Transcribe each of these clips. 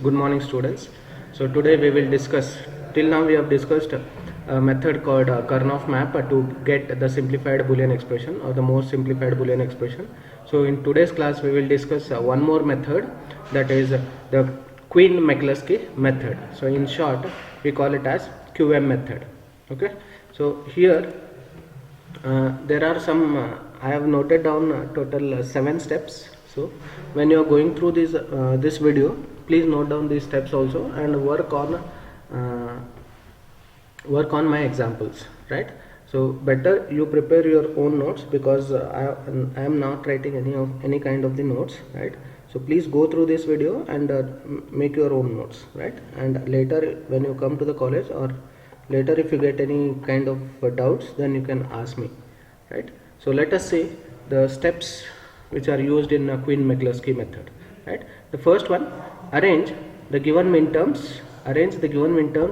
Good morning, students. So today we will discuss. Till now we have discussed a method called Karnaugh map to get the simplified Boolean expression or the most simplified Boolean expression. So in today's class we will discuss one more method, that is the Quine-McCluskey method. So in short we call it as QM method. Okay. So here there are some. I have noted down total 7 steps. So when you are going through this video, please note down these steps also and work on my examples, right? So better you prepare your own notes, because I am not writing any kind of the notes, right? So please go through this video and make your own notes, right? And later when you come to the college, or later if you get any kind of doubts, then you can ask me, right? So let us see the steps which are used in a Quine-McCluskey method, right? The first one, arrange the given minterms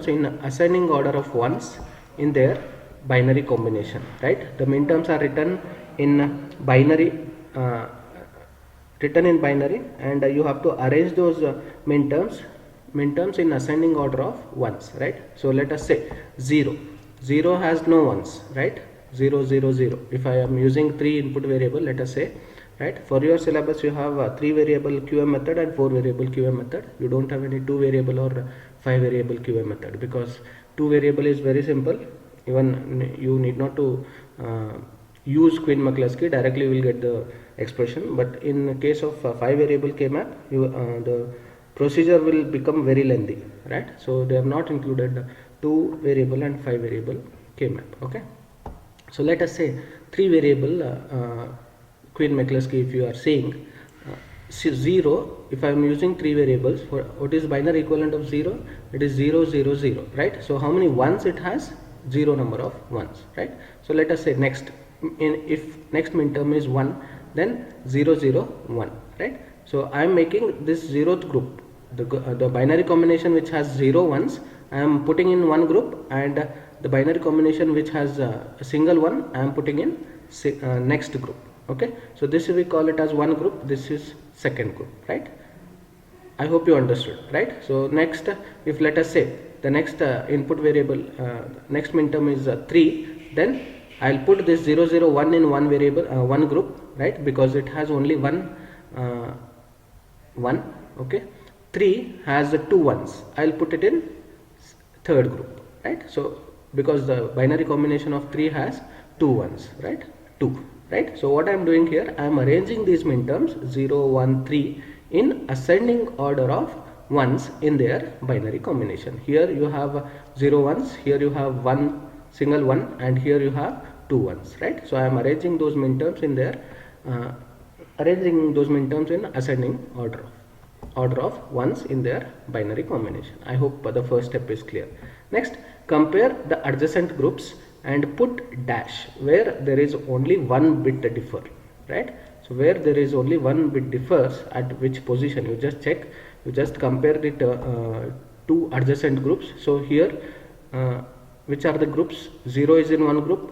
in ascending order of ones in their binary combination, right? The minterms are written in binary, and you have to arrange those minterms in ascending order of ones, right? So let us say 0 has no ones, right? 0 0 0. If I am using 3 input variable, let us say, right, for your syllabus you have 3 variable QM method and 4 variable QM method. You don't have any 2 variable or 5 variable QM method, because 2 variable is very simple. Even you need not to use Quine-McCluskey, directly you will get the expression. But in case of 5 variable K-map, the procedure will become very lengthy, right? So they have not included 2 variable and 5 variable K-map. Okay. So let us say 3 variable Quine-McCluskey. If you are saying 0, if I am using 3 variables, for what is binary equivalent of 0? It is 0 0 0, right? So how many ones it has? 0 number of ones, right? So let us say next, if next minterm is 1, then 0 0 1, right? So I am making this 0th group, the binary combination which has 0 ones, I am putting in one group, and the binary combination which has a single one, I am putting in next group. Okay, so this we call it as one group, this is second group, right? I hope you understood, right? So next, if let us say the next input variable, next minterm is 3, then I'll put this 0 0 1 in one variable, one group, right? Because it has only one. Okay, 3 has 2 ones, I'll put it in third group, right? So because the binary combination of 3 has 2 ones, right? 2, right? So what I am doing here, I am arranging these minterms 0 1 3 in ascending order of ones in their binary combination. Here you have 0 ones, here you have one single one, and here you have 2 ones, right? So I am arranging those minterms in their in ascending order of ones in their binary combination. I hope the first step is clear. Next, compare the adjacent groups and put dash where there is only one bit differ, right? So where there is only one bit differs, at which position, you just check, you just compare the two adjacent groups. So here which are the groups? 0 is in one group,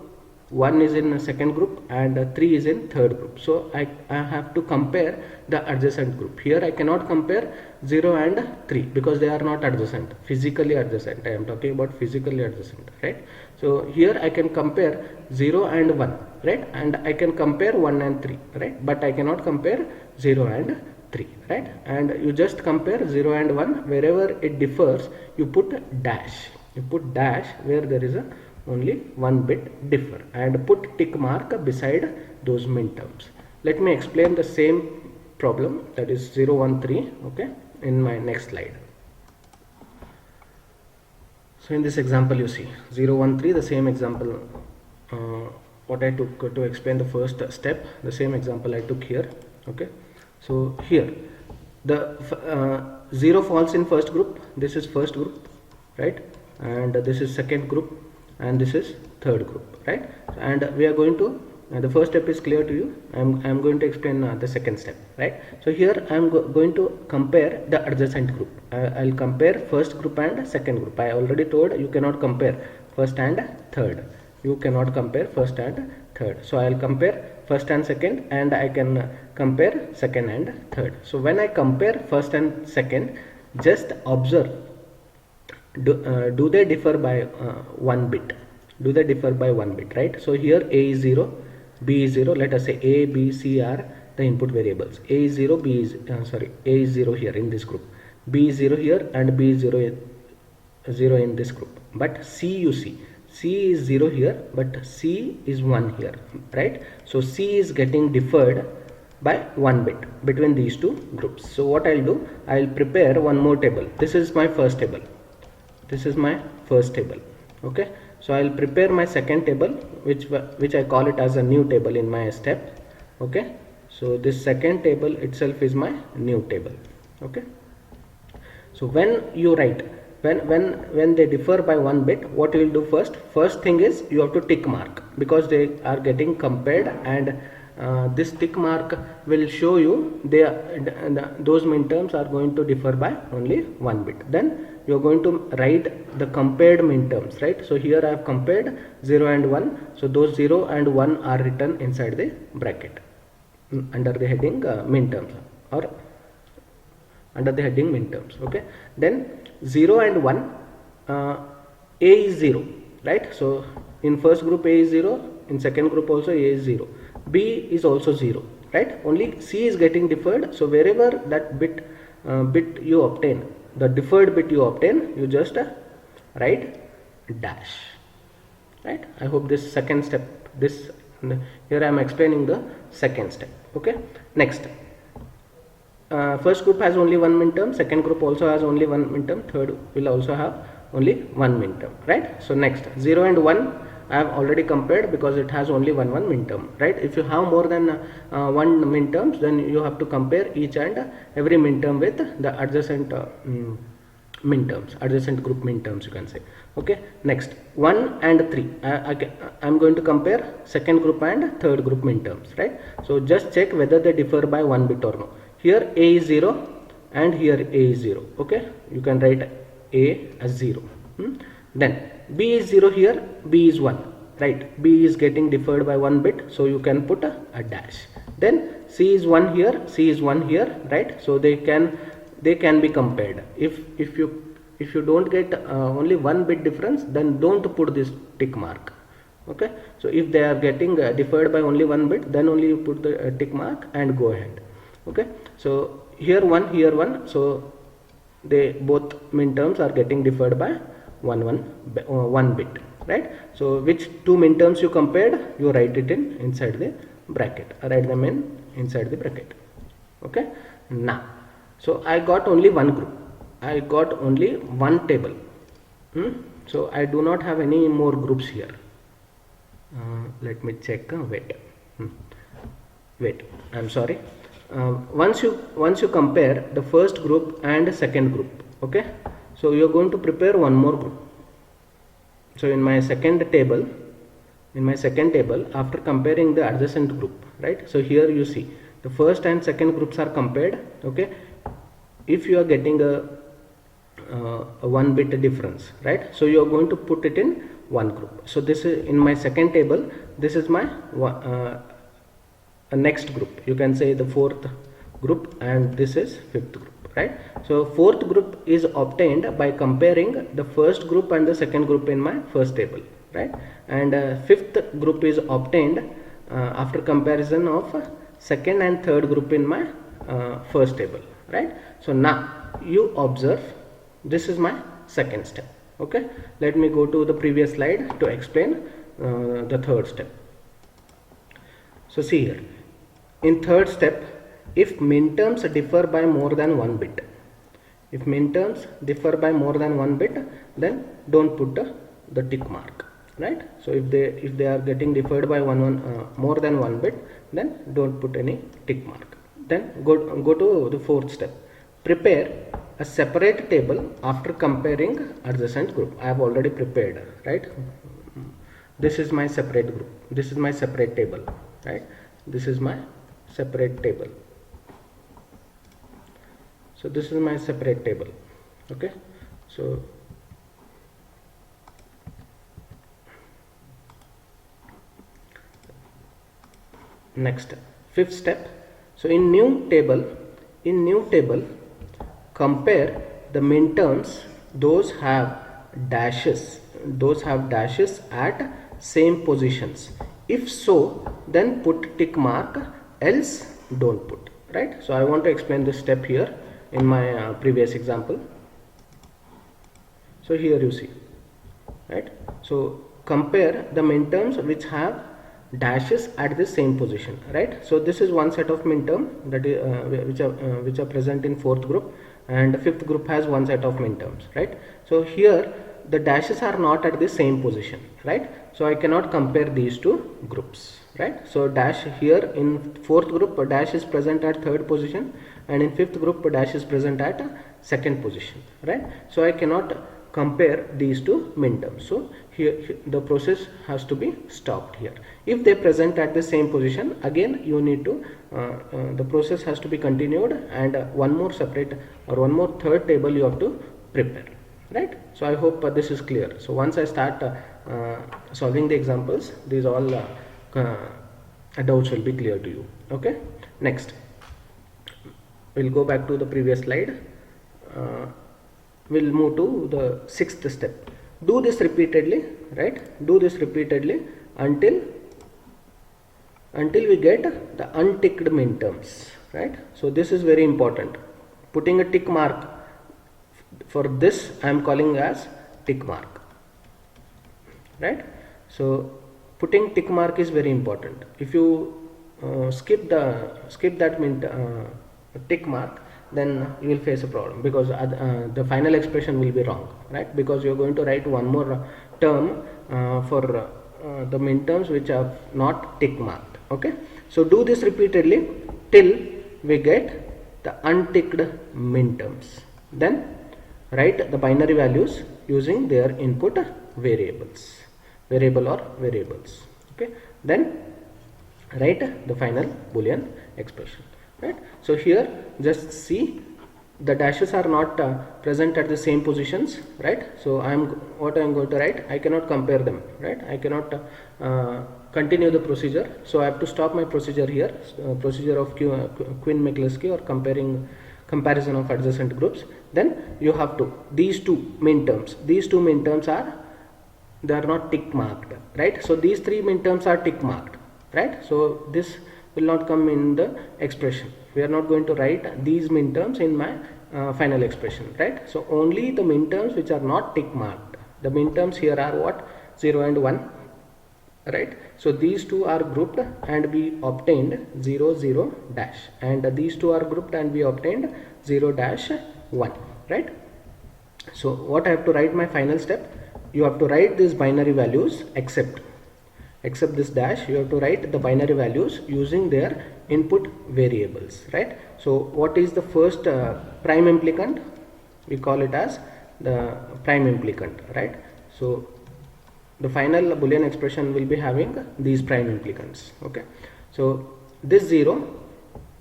1 is in a second group, and 3 is in third group. So I have to compare the adjacent group. Here I cannot compare 0 and 3 because they are not adjacent, physically adjacent. I am talking about physically adjacent, right? So here I can compare 0 and 1, right? And I can compare 1 and 3, right? But I cannot compare 0 and 3, right? And you just compare 0 and 1, wherever it differs you put dash. You put dash where there is only one bit differ, and put tick mark beside those minterms. Let me explain the same problem, that is 0 1 3, okay, in my next slide. So in this example you see 0 1 3, the same example what I took to explain the first step, the same example I took here. Okay, so here the 0 falls in first group, this is first group, right? And this is second group, and this is third group, right? And we are going to the first step is clear to you. I am going to explain the second step, right? So here I am going to compare the adjacent group. I will compare first group and second group. I already told you cannot compare first and third. You cannot compare first and third. So I will compare first and second, and I can compare second and third. So when I compare first and second, just observe, do they differ by 1 bit? Do they differ by 1 bit, right? So here A is 0, B is 0. Let us say A, B, C are the input variables. A is 0, B is A is 0 here in this group, B is 0 here, and B is 0 in this group. But C, you see, C is 0 here, but C is 1 here, right? So C is getting differed by 1 bit between these two groups. So what I'll do, I'll prepare one more table. This is my first table. This is my first table. Okay, so I'll prepare my second table, which I call it as a new table in my step. Okay, so this second table itself is my new table. Okay, so when you write, when they differ by 1 bit, what you will do first thing is you have to tick mark, because they are getting compared, and this tick mark will show you those minterms are going to differ by only 1 bit. Then you are going to write the compared minterms, right? So here I have compared 0 and 1, so those 0 and 1 are written inside the bracket under the heading minterms, or under the heading minterms. Okay, then 0 and 1, A is 0, right? So in first group A is 0, in second group also A is 0, B is also 0, right? Only C is getting differed. So wherever that bit you obtain, the differed bit you obtain, you just write dash, right? I hope this second step, here I am explaining the second step. Okay, next, first group has only one minterm, second group also has only one minterm, third will also have only one minterm, right? So next, 0 and 1 I have already compared because it has only one minterm, right? If you have more than one minterms, then you have to compare each and every minterm with the adjacent minterms, adjacent group minterms, you can say. Okay, next, 1 and 3, I am going to compare second group and third group minterms, right? So just check whether they differ by 1 bit or no. Here A is 0 and here A is 0. Okay, you can write A as 0. Then B is 0 here, B is 1, right? B is getting differed by 1 bit, so you can put a dash. Then C is 1 here, C is 1 here, right? So they can be compared. If you don't get only 1 bit difference, then don't put this tick mark. Okay, so if they are getting differed by only 1 bit, then only you put the tick mark and go ahead. Okay, so here 1, so they both minterms are getting differed by 1 bit, right? So which two minterms you compared, you write it inside the bracket, write them inside the bracket. Okay, now, so I got only one group, I got only one table. So I do not have any more groups here. Let me check. Wait, I'm sorry. Once you compare the first group and second group, okay, so you are going to prepare one more group. So in my second table, after comparing the adjacent group, right? So here you see the first and second groups are compared. Okay, if you are getting a 1 bit difference, right? So you are going to put it in one group. So this is in my second table, this is my next group, you can say the fourth group, and this is fifth group, right? So fourth group is obtained by comparing the first group and the second group in my first table, right? And fifth group is obtained after comparison of second and third group in my first table, right? So now you observe, this is my second step. Okay, let me go to the previous slide to explain the third step. So see here, in third step, if minterms differ by more than 1 bit, then don't put the tick mark, right? So if they are getting differed by more than 1 bit, then don't put any tick mark. Then go to the fourth step. Prepare a separate table after comparing adjacent group. I have already prepared, right? This is my separate group. This is my separate table, right? This is my separate table. So this is my separate table. Okay, so next, fifth step. So in new table, compare the minterms, those have dashes at same positions. If so, then put tick mark, else don't put, right? So I want to explain this step here in my previous example. So here you see, right? So compare the minterms which have dashes at the same position, right? So this is one set of minterm that is which are present in fourth group, and the fifth group has one set of minterms, right? So here the dashes are not at the same position, right? So I cannot compare these two groups, right? So dash here in fourth group, a dash is present at third position, and in fifth group, a dash is present at second position, right? So I cannot compare these two minterms. So here the process has to be stopped here. If they present at the same position, again you need to the process has to be continued, and one more separate or one more third table you have to prepare, right? So I hope this is clear. So once I start solving the examples, these all doubts will be clear to you. Okay, next we'll go back to the previous slide. We'll move to the sixth step. Do this repeatedly, right? Do this repeatedly until we get the unticked minterms, right? So this is very important. Putting a tick mark for this I am calling as tick mark, right? So putting tick mark is very important. If you skip that tick mark, then you will face a problem, because the final expression will be wrong, right? Because you are going to write one more term for the minterms which are not tick marked. Okay, so do this repeatedly till we get the unticked minterms. Then write the binary values using their input variables, variable or variables. Okay, then write the final Boolean expression, right? So here just see, the dashes are not present at the same positions, right? So what I am going to write, I cannot compare them, right? I cannot continue the procedure, so I have to stop my procedure here, procedure of Quinn-McCluskey, or comparison of adjacent groups. Then you have to, these two minterms are, they are not tick marked, right? So these three minterms are tick marked, right? So this will not come in the expression. We are not going to write these minterms in my final expression, right? So only the minterms which are not tick marked. The minterms here are what? 0 and 1, right? So these two are grouped and we obtained 0 0 dash, and these two are grouped and we obtained 0 dash 1, right? So what I have to write my final step? You have to write these binary values except this dash. You have to write the binary values using their input variables, right? So what is the first prime implicant? We call it as the prime implicant, right? So the final Boolean expression will be having these prime implicants. Okay, so this 0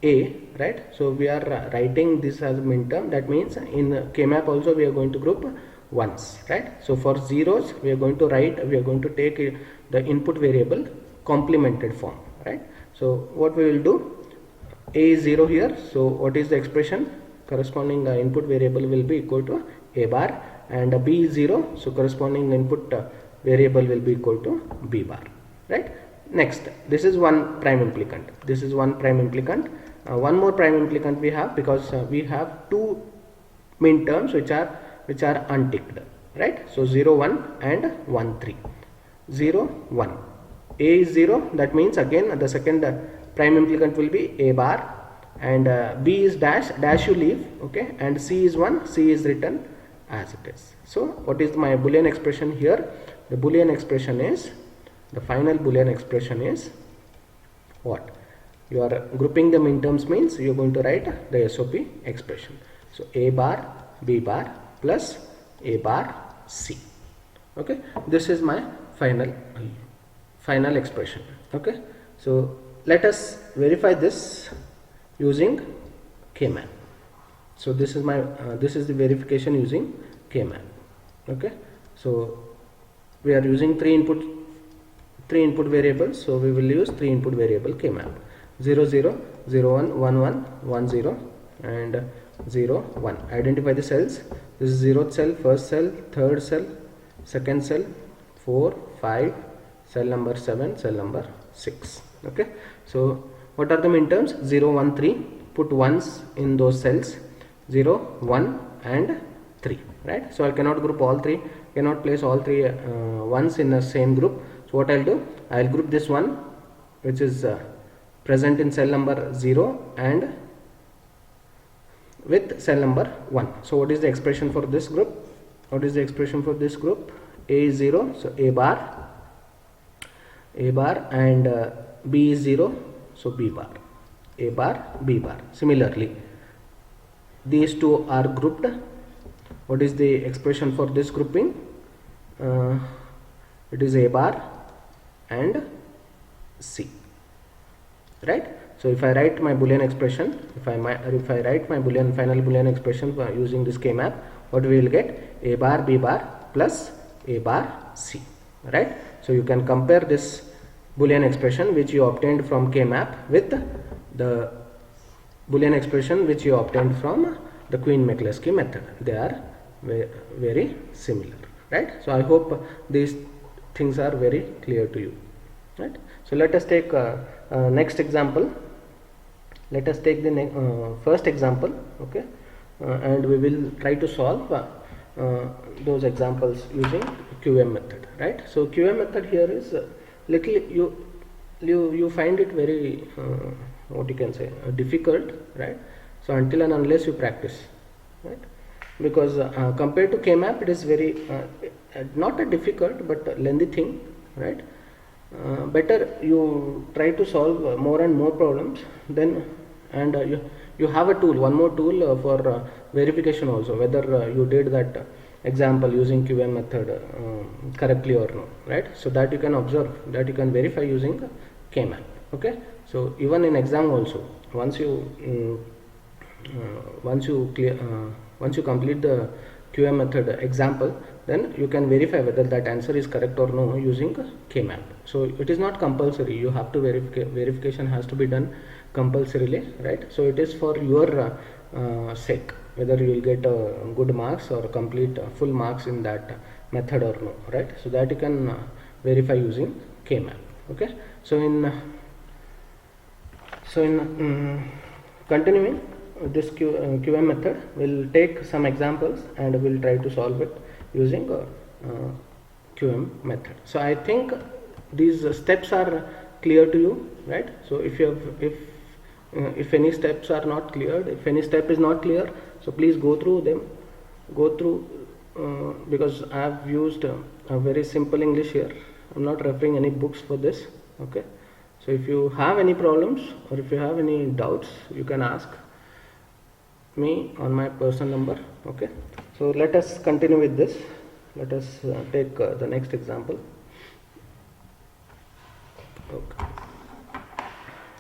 a, right? So we are writing this as a minterm. That means in K-map also we are going to group ones, right? So for zeros we are going to take the input variable complemented form, right? So what we will do, a is 0 here, so what is the expression? Corresponding input variable will be equal to a bar, and b is 0, so corresponding input variable will be equal to b bar, right? Next, this is one prime implicant, one more prime implicant we have, because we have two minterms which are unticked, right? So 0 1 and 1 3. 0 1, a is 0, that means again the second prime implicant will be a bar, and b is dash you leave, okay, and c is 1, c is written as it is. So what is my Boolean expression here? The Boolean expression is, the final Boolean expression is what? You are grouping the minterms, means you are going to write the SOP expression. So a bar b bar plus a bar c. Okay, this is my final expression. Okay, so let us verify this using K-map. So this is my this is the verification using K-map. Okay, so we are using three input variables, so we will use 3 input variable K-map: 0 0 0 1 1 1 1 0 and 0, 1. Identify the cells. This is 0th cell, first cell, third cell, second cell, 4, 5, cell number 7, cell number 6. Okay. So what are the minterms? 0, 1, 3. Put ones in those cells. 0, 1 and 3. Right. So I cannot group all three. Cannot place all three ones in the same group. So what I'll do? I'll group this one, which is present in cell number 0 and with cell number 1. So what is the expression for this group? What is the expression for this group? A is 0, so A bar, and B is 0, so B bar, A bar, B bar. Similarly, these two are grouped. What is the expression for this grouping? It is A bar and C, right? So if I write my Boolean expression, if I write my final Boolean expression using this K-map, what we will get? A bar B bar plus A bar C, right? So you can compare this Boolean expression which you obtained from K-map with the Boolean expression which you obtained from the Quine-McCluskey method. They are very similar, right? So I hope these things are very clear to you, right? So let us take next example. Let us take the first example, okay, and we will try to solve those examples using QM method, right? So QM method here is little you find it very what you can say difficult, right? So until and unless you practice, right? Because compared to K-map, it is very not a difficult but a lengthy thing, right? Better you try to solve more and more problems, then and you have a tool, one more tool for verification also, whether you did that example using QM method correctly or no, right? So that you can observe, that you can verify using K-map. Okay, so even in exam also, once you complete the QM method example, then you can verify whether that answer is correct or no using K-map. So it is not compulsory, you have to verification has to be done compulsorily, right? So it is for your sake, whether you will get good marks or complete full marks in that method or no, right? So that you can verify using K-map. Okay, so in continuing this QM method, we'll take some examples and we'll try to solve it using QM method. So I think these steps are clear to you, right? So if any steps are not cleared, if any step is not clear, so please go through them, because I have used a very simple English here. I'm not referring any books for this. Okay, so if you have any problems or if you have any doubts, you can ask me on my personal number. Okay, so let us continue with this. Let us take the next example. Okay.